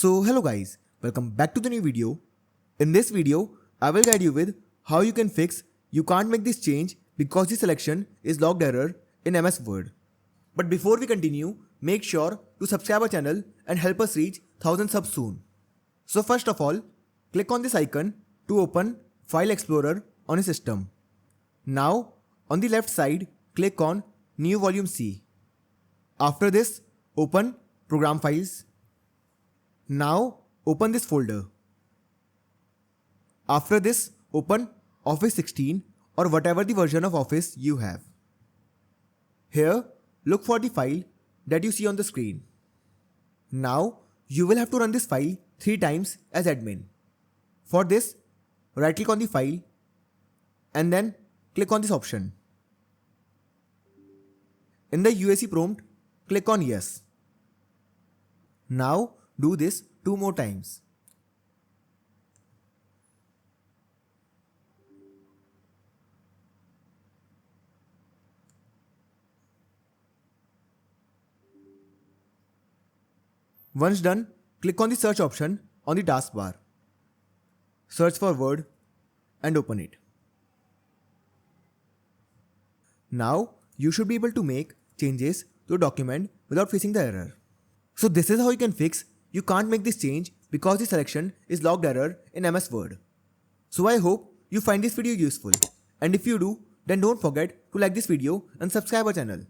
So hello guys, welcome back to the new video. In this video, I will guide you with how you can fix you can't make this change because the selection is logged error in MS Word. But before we continue, make sure to subscribe our channel and help us reach 1000 subs soon. So first of all, click on this icon to open File Explorer on your system. Now, on the left side, click on New Volume C. After this, open Program Files. Now, open this folder. After this, open Office 16 or whatever the version of Office you have. Here, look for the file that you see on the screen. Now, you will have to run this file 3 times as admin. For this, right click on the file and then click on this option. In the UAC prompt, click on Yes. Now, do this 2 more times. Once done, click on the search option on the taskbar. Search for Word and open it. Now, you should be able to make changes to a document without facing the error. So this is how you can fix you can't make this change because the selection is logged error in MS Word. So I hope you find this video useful, and if you do, then don't forget to like this video and subscribe our channel.